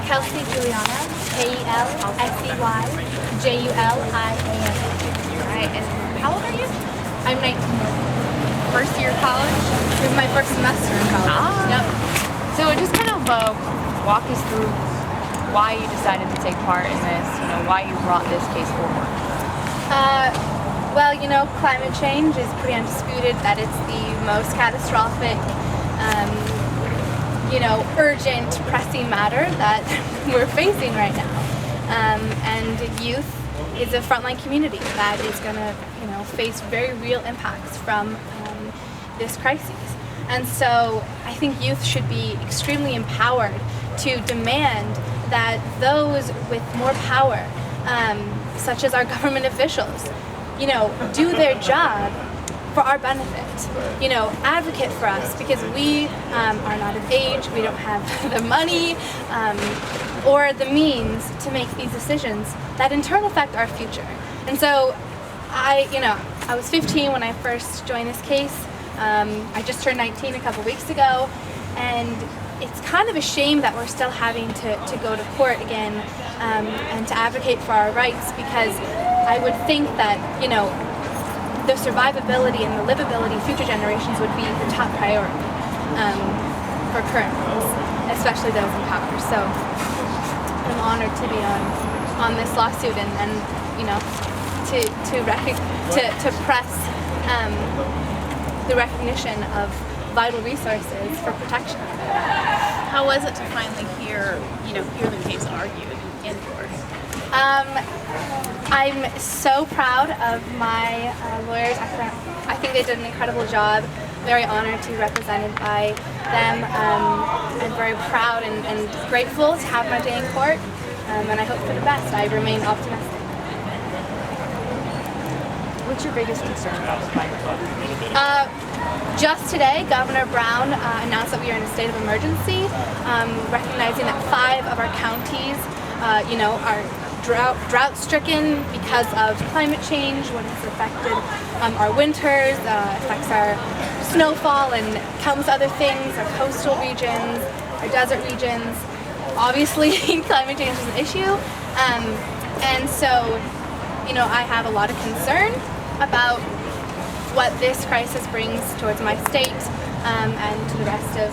Kelsey Juliana, KELSEY, Right, and how old are you? I'm 19. First year of college? This is my first semester in college. Yep. So just kind of walk us through why you decided to take part in this, why you brought this case forward. Well, climate change is pretty undisputed that it's the most catastrophic, urgent, pressing matter that we're facing right now. And youth is a frontline community that is going to, face very real impacts from this crisis. And so I think youth should be extremely empowered to demand that those with more power, such as our government officials, do their job for our benefit. Advocate for us because we are not of age, we don't have the money or the means to make these decisions that in turn affect our future. And so I was 15 when I first joined this case. I just turned 19 a couple weeks ago, and it's kind of a shame that we're still having to go to court again and to advocate for our rights, because I would think that, the survivability and the livability of future generations would be the top priority for current ones, especially those in power. So I'm honored to be on this lawsuit and to press the recognition of vital resources for protection. How was it to finally hear the case argued in court? I'm so proud of my lawyers. I think they did an incredible job. Very honored to be represented by them. I'm very proud and grateful to have my day in court, and I hope for the best. I remain optimistic. What's your biggest concern about the climate? Just today, Governor Brown announced that we are in a state of emergency, recognizing that 5 of our counties, are drought-stricken because of climate change, what has affected our winters, affects our snowfall and countless other things, our coastal regions, our desert regions. Obviously, climate change is an issue, and so, I have a lot of concern about what this crisis brings towards my state and to the rest of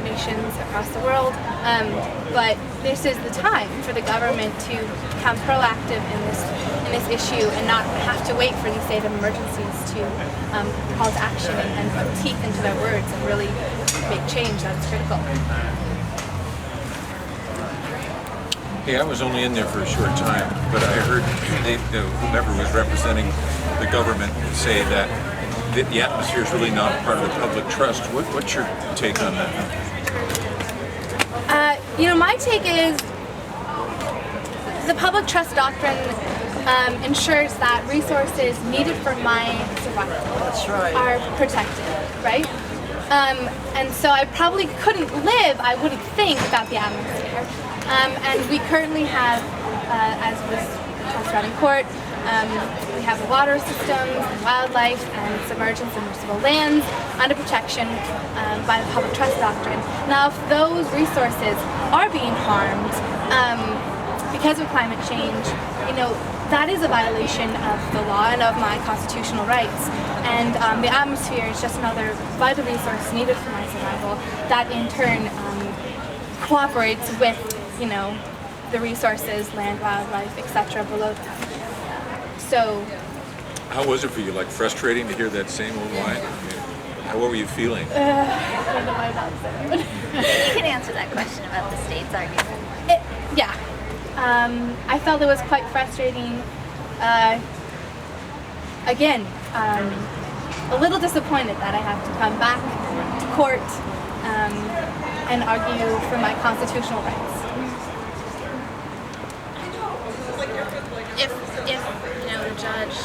nations across the world. But this is the time for the government to become proactive in this issue and not have to wait for these state of emergencies to call to action and put teeth into their words and really make change that is critical. Hey, I was only in there for a short time, but I heard whoever was representing the government say that the atmosphere is really not part of the public trust. What's your take on that? My take is the public trust doctrine ensures that resources needed for my survival are protected, right? And so I probably couldn't live, I wouldn't think, without the atmosphere. And we currently have, as was talked about in court, we have the water systems, wildlife, and submerged and submersible lands under protection by the public trust doctrine. Now, if those resources are being harmed because of climate change, that is a violation of the law and of my constitutional rights. And the atmosphere is just another vital resource needed for my survival that in turn cooperates with, the resources, land, wildlife, etc. below them. So, how was it for you? Like frustrating to hear that same old line? What were you feeling? I don't know my thoughts there. You can answer that question about the state's argument. I felt it was quite frustrating. Again, a little disappointed that I have to come back to court and argue for my constitutional rights. If the judge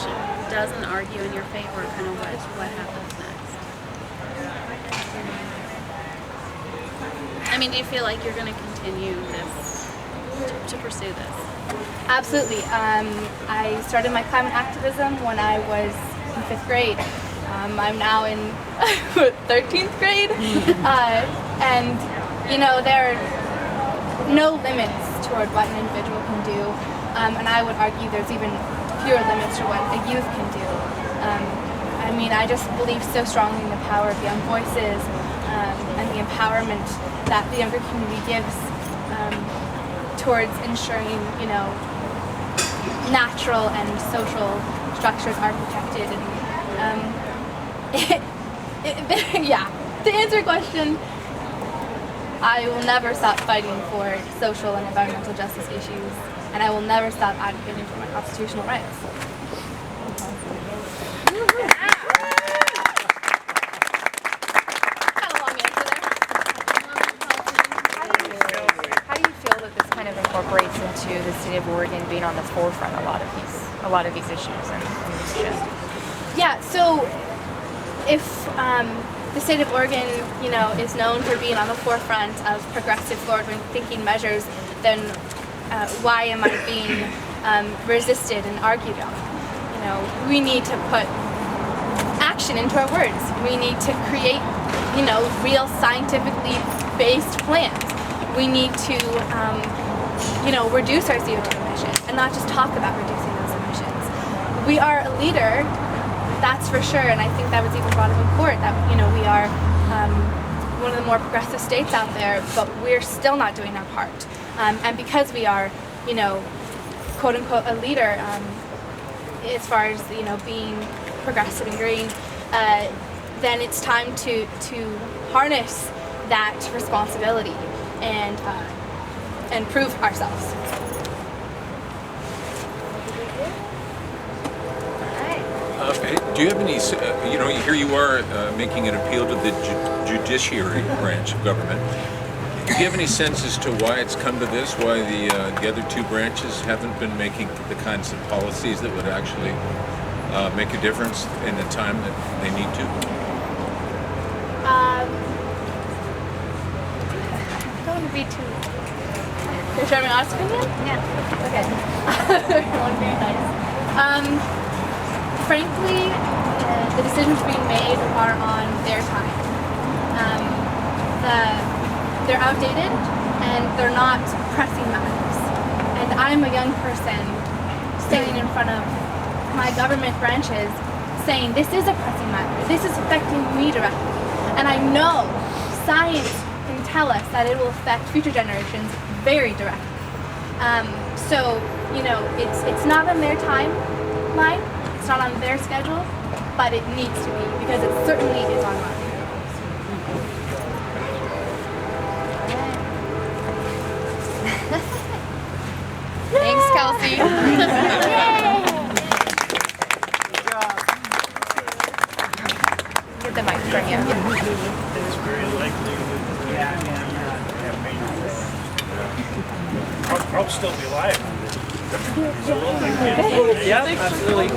doesn't argue in your favor, kind of what happens next? I mean, do you feel like you're going to continue to pursue this? Absolutely. I started my climate activism when I was in 5th grade. I'm now in 13th grade, and you know, there are no limits toward what an individual can do, and I would argue there's even fewer limits to what a youth can do. I mean, I just believe so strongly in the power of young voices and the empowerment that the younger community gives towards ensuring, you know, natural and social structures are protected. And yeah, to answer your question, I will never stop fighting for social and environmental justice issues, and I will never stop advocating for my constitutional rights. How do you feel that this kind of incorporates into the state of Oregon being on the forefront of a lot of these issues and these shifts? Yeah, so if the state of Oregon, you know, is known for being on the forefront of progressive, forward-thinking measures, then why am I being resisted and argued on? You know, we need to put action into our words. We need to create, you know, real scientifically based plans. We need to, you know, reduce our CO2 emissions and not just talk about reducing those emissions. We are a leader. That's for sure, and I think that was even brought up in court, that, you know, we are one of the more progressive states out there, but we're still not doing our part. And because we are, you know, quote unquote a leader, as far as, you know, being progressive and green, then it's time to harness that responsibility and prove ourselves. Do you have any, you know, here you are making an appeal to the judiciary branch of government. Do you have any sense as to why it's come to this, why the other two branches haven't been making the kinds of policies that would actually make a difference in the time that they need to? I don't want to be too... You're showing me honest opinion? Yeah. Okay. I want to be nice. Frankly, the decisions being made are on their time. They're outdated and they're not pressing matters. And I'm a young person standing in front of my government branches saying this is a pressing matter. This is affecting me directly. And I know science can tell us that it will affect future generations very directly. So, you know, it's not on their timeline. It's not on their schedule, but it needs to be, because it certainly is on mine. Thanks, Kelsey. Get the mic from you. It's very likely that I'll still be alive. Yeah, absolutely.